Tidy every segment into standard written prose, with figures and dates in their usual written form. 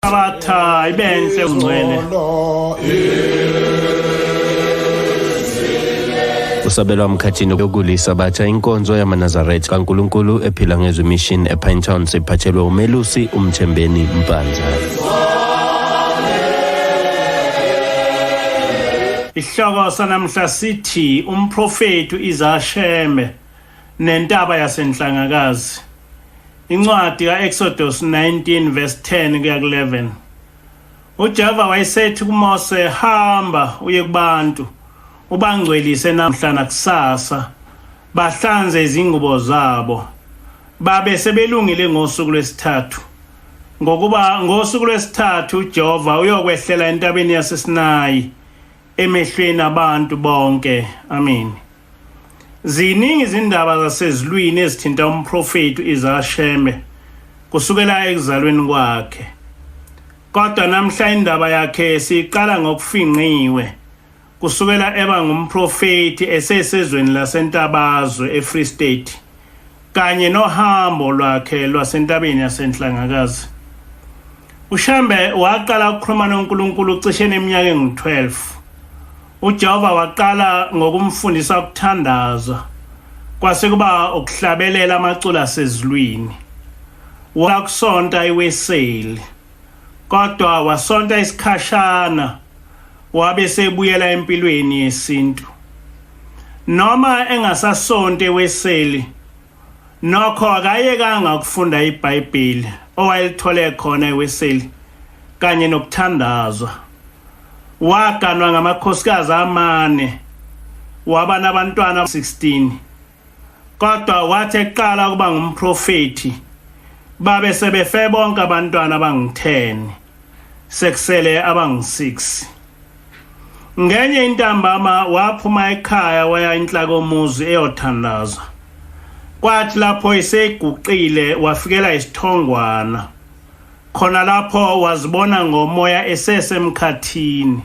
Sabatha ibenhle ungcwele. Usabelwa mkhathini yokulisa batha inkonzo yamaNazaretha kaNkulunkulu ephila ngezwe mission ePinetown sephathelwe uMelusi uMthembeni Mpanza. Ihloko sanamhla sithi umprofeti uIzashembe nentaba yasenhlangakazi. Incwadi kaExodus 19 verse 10 kuya 11. uJehova wayesethi kuMose, hamba uye kubantu ubangcwelise namhla nakusasa, bahlanze izingubo zabo, babe sebelungile ngosuku lwesithathu. Ngokuba ngosuku lwesithathu uJehova uyokwehlela entabeni yaseSinayi emehlweni abantu bonke. Amen. Ziningi izindaba zasezulwini ezithinta umprofeti uIzashembe kusukela ekuzalweni kwakhe. Kodwa namhla indaba yakhe siqala ngokufinqiwe kusukela eba ngumprofeti esesezweni lasentabazwe eFree State kanye nohambo lwakhe lwasentabeni yasenhlangakazi. uShembe waqala ukukhuluma noNkulunkulu cishe neminyaka engu-12. uJehova waqala ngokumfundisa ukuthandaza, kwase kuba ukuhlabelela amaculo asezulwini. Wakusonta iWeseli, kodwa wasonta isikhashana wabe sebuyela empilweni yesintu. Noma engasasonto eWeseli, nokho akayekanga ukufunda iBhayibheli owayelithole khona eWeseli kanye nokuthandazwa. Waganwa ngamakhosikazi amane, waba nabantwana 16. Kodwa wathi eqala ukuba ngumprofeti babe sebefe bonke abantwana abangu-10, sekusele abangu-6. Ngenye intambama waphuma ekhaya waya enhlakomuzi eyothandaza. Kwathi lapho eseguqile wafikela isithongwana. Khona lapho wazibona ngomoya esesemkhathini.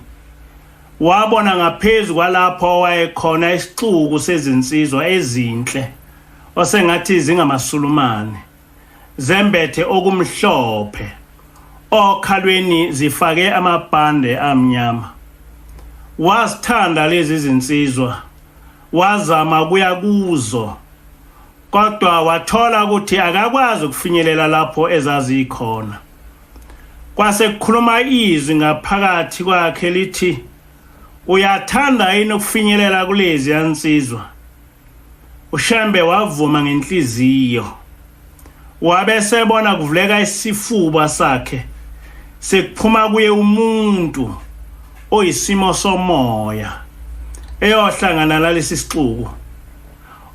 Wabona ngaphezulu kwalapho wayekhona isixuku sezinsizwa ezinhle osengathi zingamasulumane, zembethe okumhlophe, okhalweni zifake amabhande amnyama. Wasithanda lezi zinsizwa, wazama kuya kuzo, kodwa wathola ukuthi akakwazi ukufinyelela lapho ezazikhona. Kwase kukhuluma izwi ngaphakathi kwakhe lithi, uyathanda yini ukufinyelela kulezi yansizwa? uShembe wavuma ngenhliziyo. Wabe sebona kuvuleka isifuba sakhe sekuphuma kuye umuntu oyisimo somoya eyohlangana lalesi sixuku.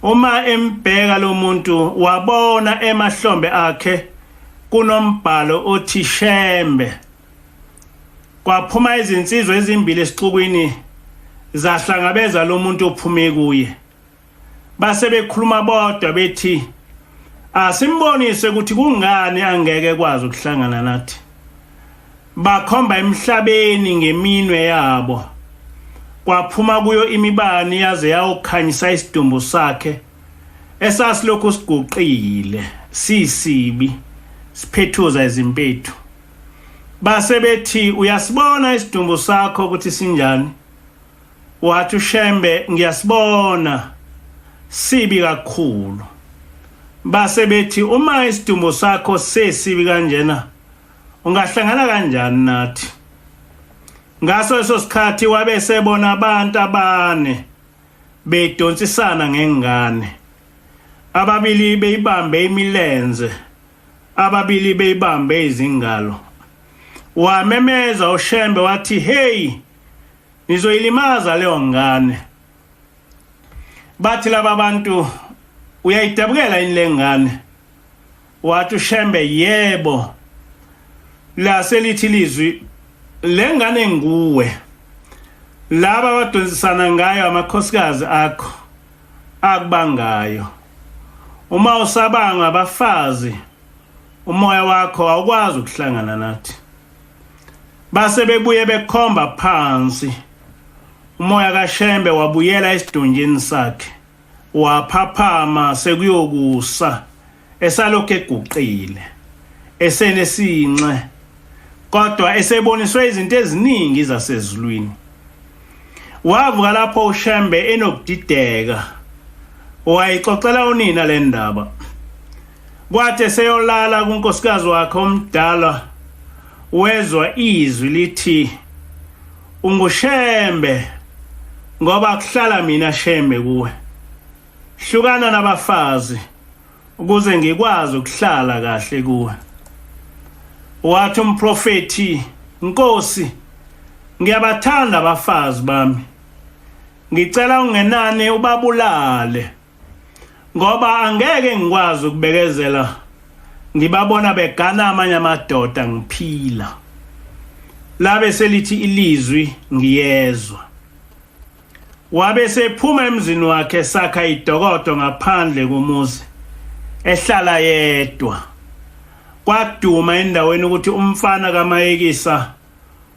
Uma embheka lo muntu wabona emahlombe akhe kunombhalo othi Shembe. Kwaphuma izinsizwa ezimbili esixukwini zahlangabeza lo muntu ophume kuye. Base bekhuluma bodwa bethi, asimbonise ukuthi kungani angeke kwazi ukuhlangana nathi. Bakhomba emhlabeni ngeminwe yabo. Kwaphuma kuyo imibani yaze yawukhanyisa isidumbu sakhe esasilokhu siguqile, sisibi, siphethuza izimpethu. Base bethi, uyasibona isidumbu sakho ukuthi sinjani? Wathi uShembe, ngiyasibona, sibi kakhulu. Base bethi, uma isidumbu sakho sesibi kanjena, ungahlangana kanjani nathi? Ngaso leso sikhathi wabe sebona abantu abane bedonsisana ngengane. Ababili beyibambe imilenze, ababili beyibambe izingalo. Wamemeza uShembe wathi, hey, nizoyilimaza leyo ngane. Bathi laba bantu, uyayidabukela yini le ngane? Wathi uShembe, yebo. La selithi lizwi, le ngane nguwe. Laba badonsisana ngayo amakhosikazi akho akubangayo. Uma usabanga abafazi, umoya wakho awukwazi ukuhlangana nathi. Base bebuye bekhomba phansi. Umoya kaShembe wabuyela esidunjini sakhe, waphaphama sekuyokusa, esalokhu eguqile, esenesinxe. kodwa eseboniswe izinto eziningi zasezulwini. Wavuka lapho uShembe enokudideka, wayixoxela unina le ndaba. Kwathi eseyolala kunkosikazi wakhe omdala, wezwa izwi lithi, "UnguShembe, ngoba kuhlala mina Shembe kuwe. Hlukana nabafazi ukuze ngikwazi ukuhlala kahle kuwe." Wathi umprofeti, "Nkosi, ngiyabathanda abafazi bami. Ngicela ungenani ubabulale, ngoba angeke ngikwazi ukubekezela ngibabona begana amanye amadoda ngiphila." Labe selithi ilizwi ngiyezwa. Wabe sephuma emzini wakhe sakha idokodo ngaphandle komuzi, ehlala yedwa. Kwaduma endaweni ukuthi umfana kaMayekisa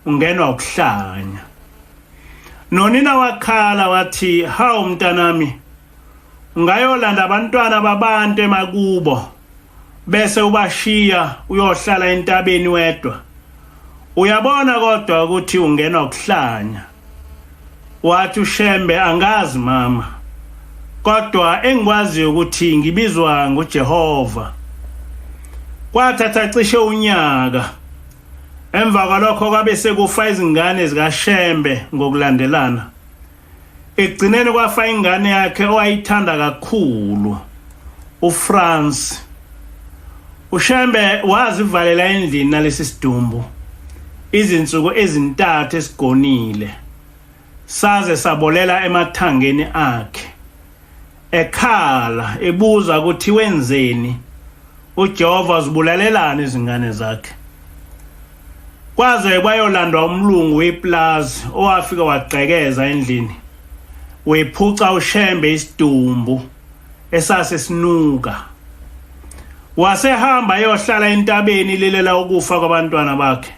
ungenwa ukuhlanya. Nonina wakhala wathi, "Hawu mntanami, ungayolanda abantwana babantu emakubo bese ubashiya uyohlala entabeni wedwa. Uyabona kodwa ukuthi ungenwa ukuhlanya." Wathi uShembe, "Angazi mama, kodwa engikwaziyo ukuthi ngibizwa nguJehova." Kwathatha cishe unyaka. Emva kwalokho kwabe sekufa izingane zikaShembe ngokulandelana. Ekugcineni kwafa ingane yakhe owayithanda kakhulu, uFrans. uShembe wazivalela endlini nalesi sidumbu izinsuku ezintathu esigonile, saze sabolela emathangeni akhe. Ekhala ebuza ukuthi wenzeni, uJehova uzibulalelana izingane zakhe. Kwaze kwayolandwa umlungu weplaza owafika wagqekeza endlini, wephuca uShembe isidumbu esasesinuka. Wasehamba yohlala entabeni lilela ukufa kwabantwana bakhe.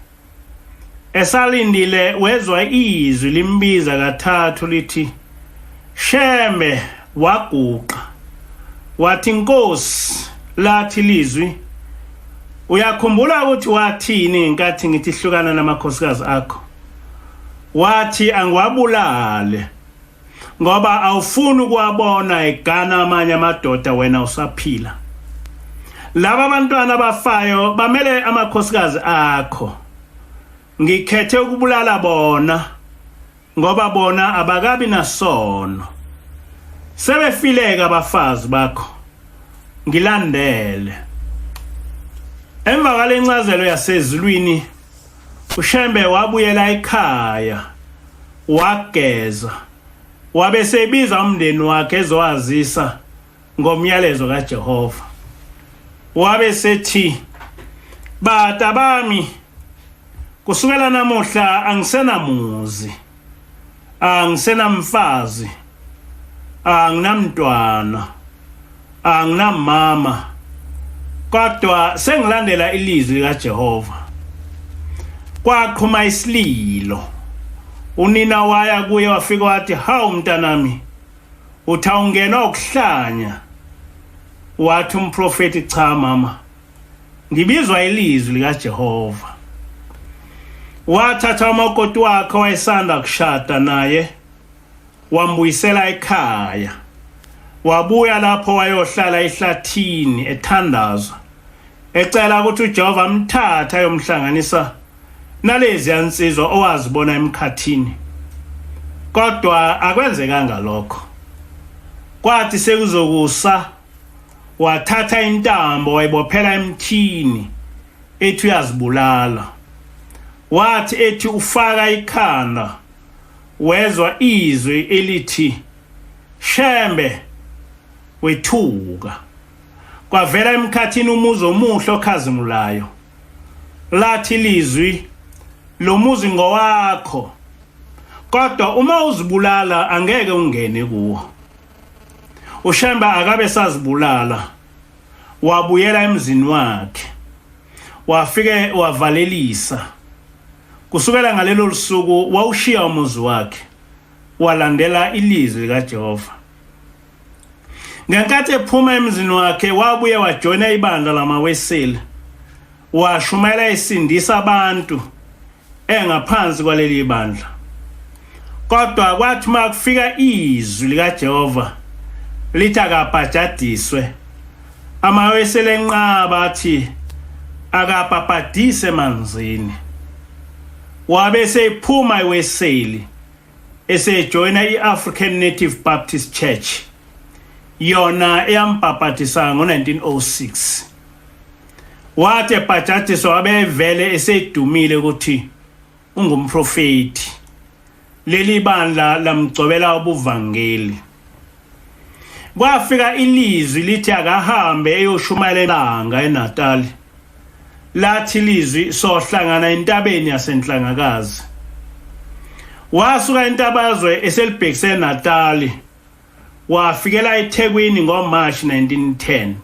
Esalindile wezwa izwi limbiza kathathu lithi, "Shembe," waguqa. Wathi, "Nkosi," lathi ilizwi, "uyakhumbula ukuthi wathini ngenkathi ngithi hlukana namakhosikazi akho? Wathi angiwabulale ngoba awufuni ukuwabona egana amanye amadoda wena usaphila. Laba abantwana abafayo bamele amakhosikazi akho. Ngikhethe ukubulala bona ngoba bona abakabi nasono. Sebefileka abafazi bakho, ngilandele." Emva kwalencazelo yasezulwini, uShembe wabuyela ekhaya, wageza, wabe sebiza umndeni wakhe ezowazisa ngomyalezo kaJehova. Wabe sethi, "Bata bami, kusukela namuhla angisenamuzi, angisenamfazi, anginamntwana, anginamama, kodwa sengilandela ilizwi likaJehova." Kwaqhuma isililo. Unina waya kuye wafika wathi, "Hawu mntanami, uthi awungenwa ukuhlanya." Wathi umprofeti, "Cha mama, ngibizwa ilizwi likaJehova." Wathatha umakoti wakhe wayesanda kushada naye, wambuyisela ekhaya. Wabuya lapho wayohlala ehlathini ethandaza, ecela ukuthi uJehova amthathe ayomhlanganisa nalezi yansizwa owazibona emkhathini. Kodwa akwenzekanga lokho. Kwathi sekuzokusa, wathatha intambo wayibophela emthini, ethi uyazibulala. Wathi ethi ufaka ikhanda, wezwa izwi elithi, "Shembe," wethuka. Kwavela emkhathini umuzi omuhle okhazimulayo. Lathi ilizwi, "Lo muzi ngowakho, kodwa uma uzibulala angeke ungene kuwo." uShembe akabe sazibulala, wabuyela emzini wakhe, wafike wavalelisa. Kusukela ngalelo lusuku wawushiya umuzi wakhe, walandela ilizwi likaJehova. Ngenkathi ephuma emzini wakhe wabuye wajoyina ibandla lamaweseli, washumayela isindisa abantu engaphansi kwaleli bandla. Kodwa kwathi makufika izwi likaJehova lithi akabhajadiswe, amawesele enqaba athi akabhabhadise emanzini. Wabe sephuma iweseli esejoyina i-African Native Baptist Church, yona eyambhabhadisa ngo-1906. Wathi ebhajadiswa wabe vele esedumile ukuthi ungumprofeti. Leli bandla lamgcobela ubuvangeli. Kwafika ilizwi lithi akahambe eyoshumayela eNatal. Lathi ilizwi sohlangana entabeni yaseNhlangakazi. Wasuka entabazwe eselibhekise eNatal, wafikela eThekwini ngoMarch 1910.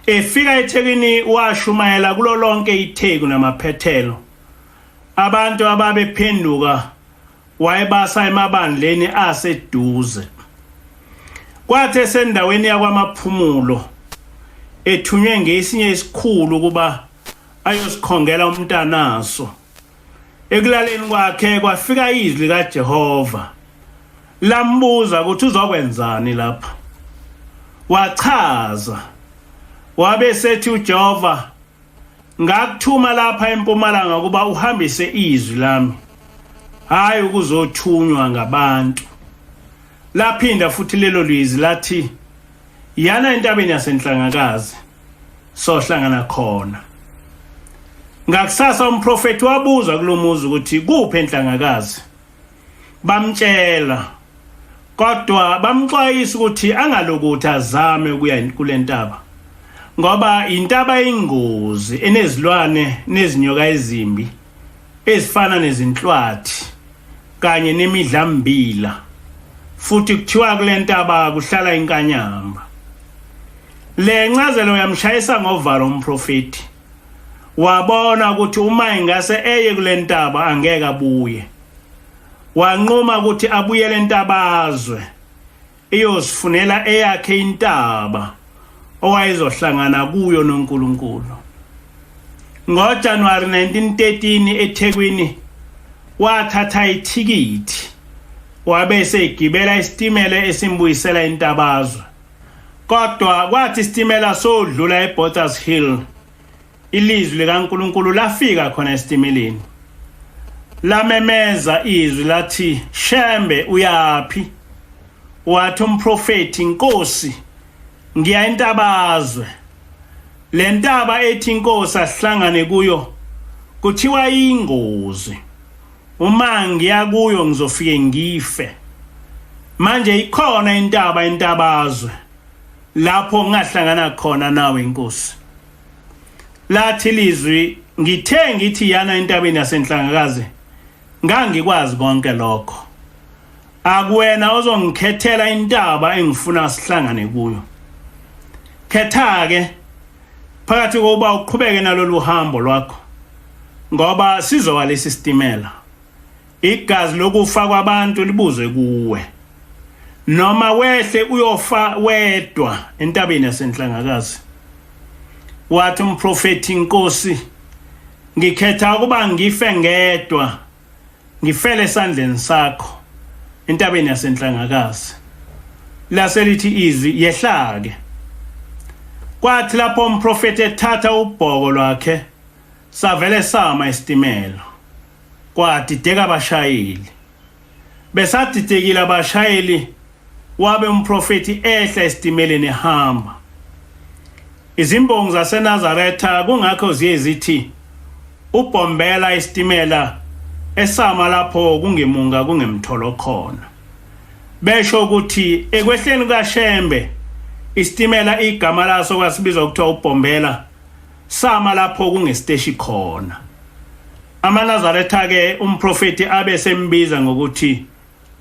Efika eThekwini washumayela kulo lonke itheku namaphethelo. Abantu ababephenduka wayebasa emabandleni aseduze. Kwathi esendaweni yakwamaphumulo ethunywe ngesinye isikhulu kuba ayosikhongela umntanaso. Ekulaleni kwakhe kwafika izwi likaJehova lambuza ukuthi uzokwenzani lapha. Wachaza, wabe sethi uJehova, ngakuthuma lapha eMpumalanga kuba uhambise izwi lami, hayi ukuzothunywa ngabantu. Laphinda futhi lelo lizwi lathi, yana entabeni yaseNhlangakazi sohlangana khona. Ngakusasa umprofeti wabuza kulomuzi ukuthi kuphi eNhlangakazi. Bamtshela, kodwa bamxwayisa ukuthi angalokuthi azame ukuya kulentaba, ngoba intaba ingozi enezilwane nezinyoka ezimbi ezifana nezinhlwathi kanye nemidlambila, futhi kuthiwa kulentaba kuhlala inkanyamba. Le ncazelo yamshayisa ngovalo umprofeti. Wabona ukuthi uma ingase eye kulentaba angeke abuye. Wanquma ukuthi abuyele entabazwe iyosifunela eyakhe intaba owayezohlangana kuyo noNkulunkulu. NgoJanuwari 1913 eThekwini wathatha ithikithi wabe segibela isitimela esimbuyisela entabazwe. Kodwa kwathi isitimela sodlula eBottas Hill, ilizwi likaNkulunkulu lafika khona esitimeleni. Lamemeza izwi lathi, Shembe uyapi? Wathi umprofeti, Nkosi, ngiya entabazwe. Le ntaba ethi inkosi ahlangane kuyo kuthiwa ingozi. Uma ngiya kuyo ngizofike ngife. Manje ikhona intaba entabazwe lapho ngahlangana khona nawe Nkosi. Lathi ilizwi, ngithe ngithi yana entabeni yaseNhlangakazi ngangikwazi konke lokho. Akuwena ozongikhethela intaba engifuna sihlangane kuyo. Khetha ke phakathi kokuba uqhubeke nalolu hambo lwakho, ngoba sizowa lesi sitimela. Igazi lokufa kwabantu libuzwe kuwe. Noma wehle uyofa wedwa entabeni yaseNhlangakazi. Wathi umprofeti, Nkosi, ngikhetha ukuba ngife ngedwa, ngifele esandleni sakho entabeni yaseNhlangakazi. Laselithi izwi, yehlake. Kwathi lapho umprofeti ethatha ubhoko lwakhe savele sama isitimela. Kwadideka abashayeli. Besadidekile abashayeli, wabe umprofeti ehla esitimeleni ehamba. Izimbongi zaseNazaretha kungakho ziyezithi ubhombela isitimela esama lapho kungemunga kungemtholo khona. Besho ukuthi ekwehleni kaShembe isitimela igama laso kwasibizwa ukuthiwa ubhombela sama lapho kungesiteshi khona. AmaNazaretha ke umprofeti abe sembiza ngokuthi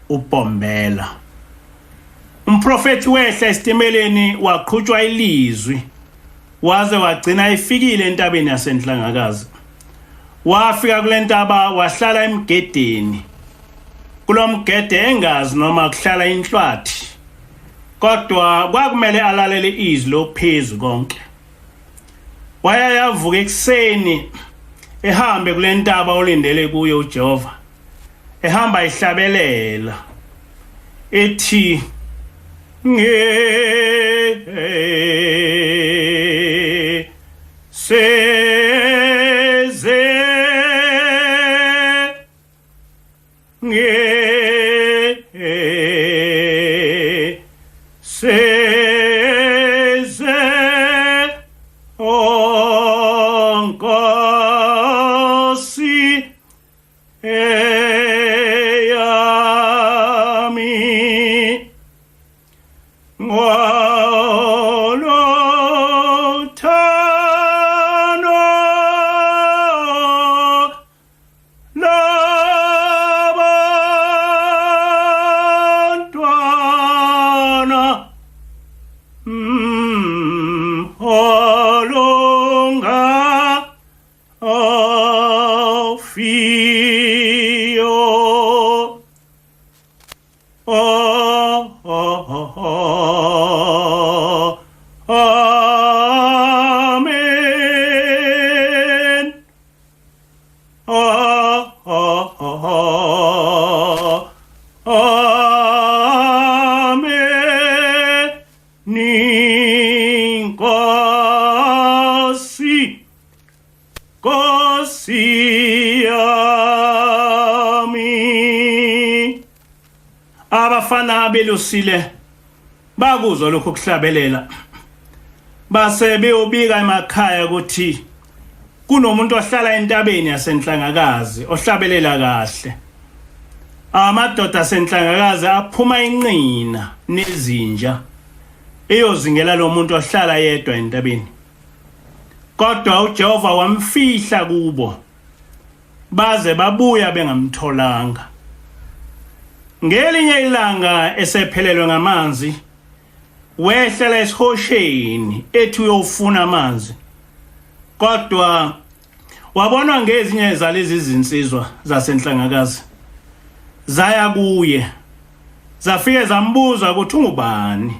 ubhombela. Umprofeti wehla esitimeleni waqhutshwa ilizwi waze wagcina efikile entabeni yaseNhlangakazi. Wafika kule ntaba wahlala emgedeni. Kulomgede engazi noma kuhlala inhlwathi. Kodwa kwakumele alalele izwi lophezulu konke. wayayavuka ekuseni ehambe kule ntaba olindele kuyo uJehova ehamba ihlabelela ethi abafana abelusile bakuzwa lokho kuhlabelela base beyobika emakhaya ukuthi kunomuntu ohlala entabeni yasenhlangakazi ohlabelela kahle. Amadoda asenhlangakazi aphuma inqina nezinja eyozingela lo muntu ohlala yedwa entabeni, kodwa uJehova wamfihla kubo baze babuya bengamtholanga. Ngelinye ilanga esephelelwe ngamanzi wehlela esihosheni ethi uyofuna amanzi, kodwa wabonwa ngezinye zalezi zinsizwa zasenhlangakazi zaya kuye zafike zambuza ukuthi ungubani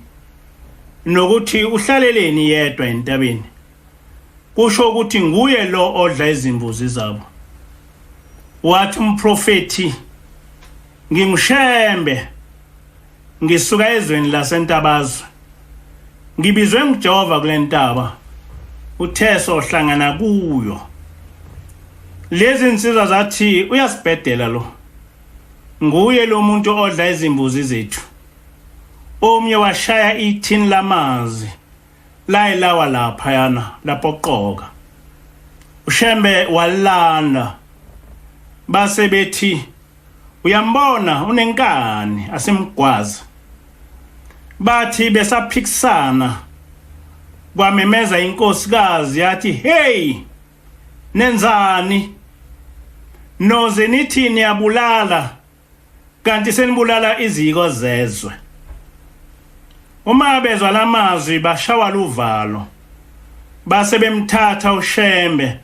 nokuthi uhlaleleni yedwa entabeni. Kusho ukuthi nguye lo odla izimbuzi zabo. Wathi umprofeti, ngimshembe ngisuka ezweni lasentabazwe, ngibizwe nguJehova kule ntaba, uthe sohlangana kuyo. Lezi insizwa zathi uyasibhedela lo, nguye lo muntu odla izimbuzi zethu. Omnye washaya ithini lamanzi layilawa lapha yana lapoqoka. uShembe walanda base bethi uyambona unenkani asemgwaza. Bathi besaphikisana kwamemeza inkosikazi yathi, hey, nenzani? Noze nithi niyabulala kanti senibulala iziko zezwe. Uma bezwa lamazwi bashawa luvalo base bemthatha uShembe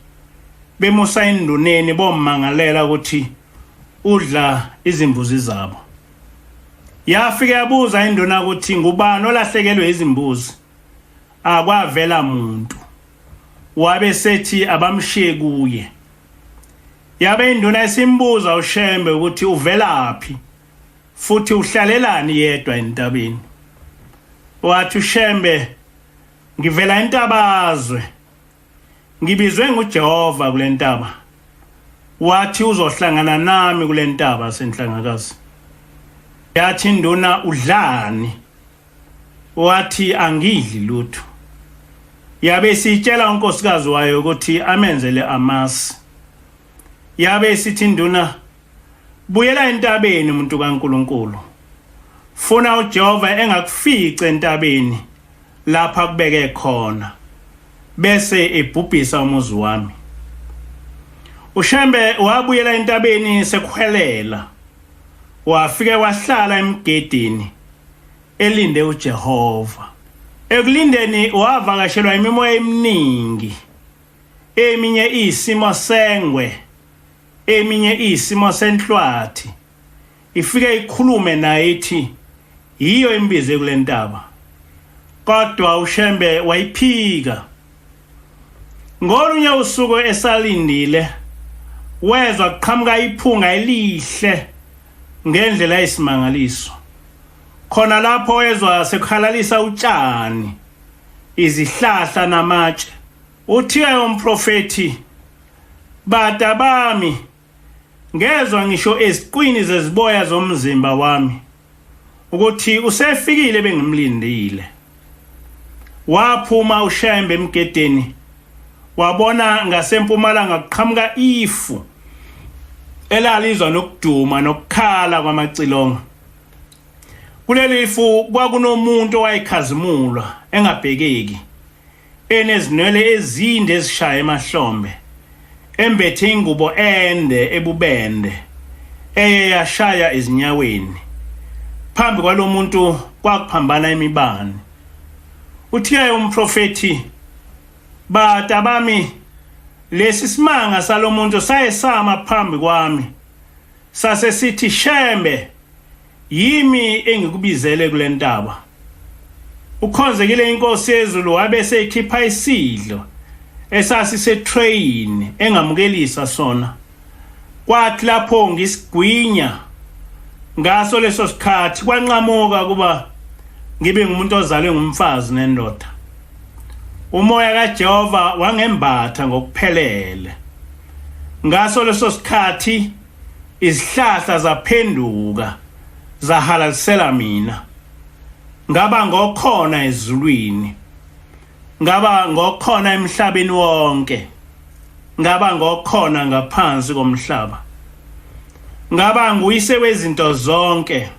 bemusa enduneni bommangalela ukuthi udla izimbuzi zabo. Yafike yabuza induna ukuthi ngubani olahlekelwe izimbuzi. Akwavela umuntu. Wabe sethi abamshiye kuye. Yabe induna isimbuza uShembe ukuthi uvelaphi futhi uhlalelani yedwa entabeni. Wathi uShembe, ngivela entabazwe, ngibizwe nguJehova kule ntaba. Wathi uzohlangana nami kule ntaba senhlangakazi. Yathi induna, udlani? Wathi angidli lutho. Yabe sitshela unkosikazi wayo ukuthi amenzele amasi. Yabe sithi induna, buyela entabeni umuntu kaNkulunkulu. Funa uJehova engakufice entabeni lapha kubeke khona, bese ebhubhisa umuzi wami. uShembe wabuyela entabeni sekuhelela. Wafike wahlala emgedini elinde uJehova. Ekulindeni wavakashelwa imimoya eminingi, eminye isimo sengwe, eminye isimo senhlwathi. Ifike ikhulume naye ithi yiyo imbize kule ntaba. Kodwa uShembe wayiphika. Ngolunye usuku esalindile wezwa kuqhamuka iphunga elihle ngendlela eyisimangaliso. Khona lapho wezwa sekhalalisa utshani, izihlahla namatshe. Uthiye umprofeti, bata bami, ngezwa ngisho eziqwini zeziboya zomzimba wami ukuthi usefikile bengimlindile. Waphuma uShembe emgedeni, wabona ngasempumalanga kuqhamuka ifu elalizwa nokuduma nokukhala kwamacilongo. Kuleli ifu kwakunomuntu owayekhazimulwa engabhekeki, enezinwele ezinde ezishaya emahlombe, embethe ingubo ende ebubende eyashaya ezinyaweni. Phambi kwalomuntu kwakuphambana imibani. Uthiye umprofeti, bata bami, lesi simanga salomuntu sayesama phambi kwami, sase sithi, Shembe, yimi engikubizele kule ntaba. Ukhonzekile inkosi yezulu wabe seyikhipha isidlo esasisetreyini engamukelisa sona. Kwathi lapho ngisigwinya ngaso leso sikhathi kwanqamuka kuba ngibe ngumuntu ozalwe ngumfazi nendoda. Umoya kaJehova wangembatha ngokuphelele. Ngaso leso sikhathi izihlahla zaphenduka zahalalisela mina. Ngaba ngokhona ezulwini, ngaba ngokhona emhlabeni wonke, ngaba ngokhona ngaphansi komhlaba. Ngaba nguyise wezinto zonke.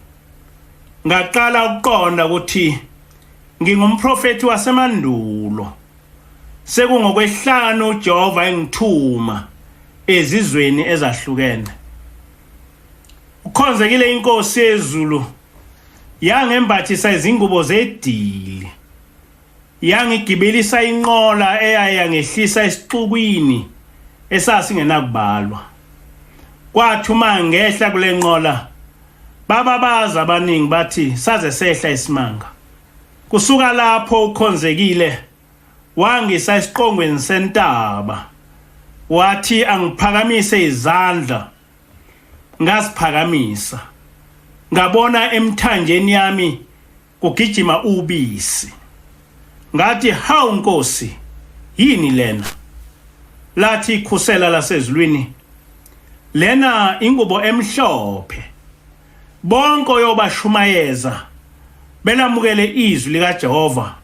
Ngaqala ukuqonda ukuthi ngingumprofeti wasemandulo. Sekungokwehlanu uJehova engithuma ezizweni ezahlukene. Ukhonzekile inkosi yezulu yangembathisa izingubo zedili, yangigibelisa inqola eyayangehlisa esixukwini esasingenakubalwa. Kwathi uma ngehla kule nqola bababaza abaningi bathi saze sehla isimanga. Kusuka lapho ukhonzekile wangisa esiqongweni sentaba, wathi angiphakamise izandla. Ngasiphakamisa, ngabona emthanjeni yami kugijima ubisi. Ngathi, hawu Nkosi, yini lena? Lathi ikhusela lasezulwini, lena ingubo emhlophe. Bonke oyobashumayeza belamukele izwi likaJehova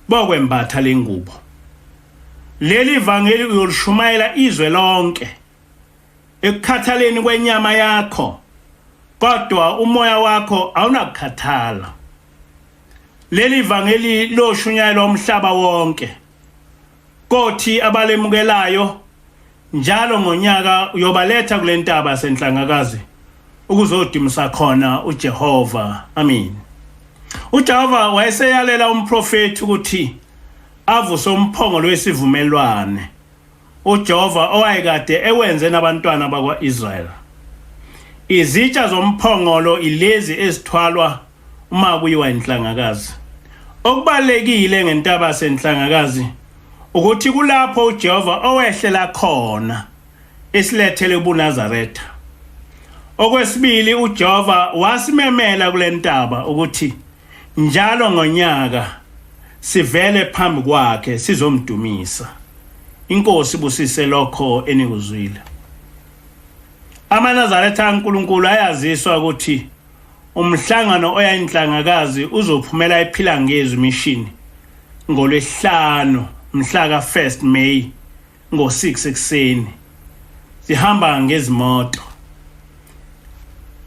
bokwembatha lengubo. Leli vangeli uyolishumayela izwe lonke ekukhathaleni kwenyama yakho, kodwa umoya wakho awunakukhathala. Leli vangeli loshunyayelwa umhlaba wonke. Kothi abalemukelayo njalo ngonyaka uyobaletha kule ntaba yasenhlangakazi ukuzodumisa khona uJehova. Amen. uJehova wayeseyalela umprofeti ukuthi avuse umphongolo wesivumelwane uJehova owayekade ewenze nabantwana bakwaIsrael. Izitsha zomphongolo ilezi ezithwalwa uma kuyiwa inhlangakazi. Okubalekile ngentaba yasenhlangakazi ukuthi kulapho uJehova owehlela khona esilethele ubuNazaretha. Okwesibili, uJehova wasimemela kule ntaba ukuthi njalo ngonyaka sivele phambi kwakhe sizomdumisa. Inkosi busise lokho enikuzwile. AmaNazaretha kaNkulunkulu ayaziswa ukuthi umhlangano oyinhlangakazi uzophumela ephila ngezwi mission ngoLwesihlanu mhla ka1 May ngo6 ekseni. Sihamba ngezimoto.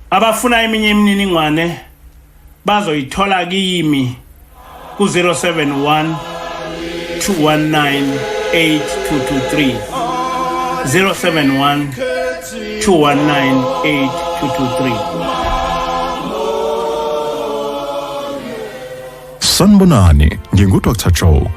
Abafuna eminye imininingwane bazoyithola kimi ku 071 219 8223 071 219 8223. Sanibonani, ngingu Dr. Joe.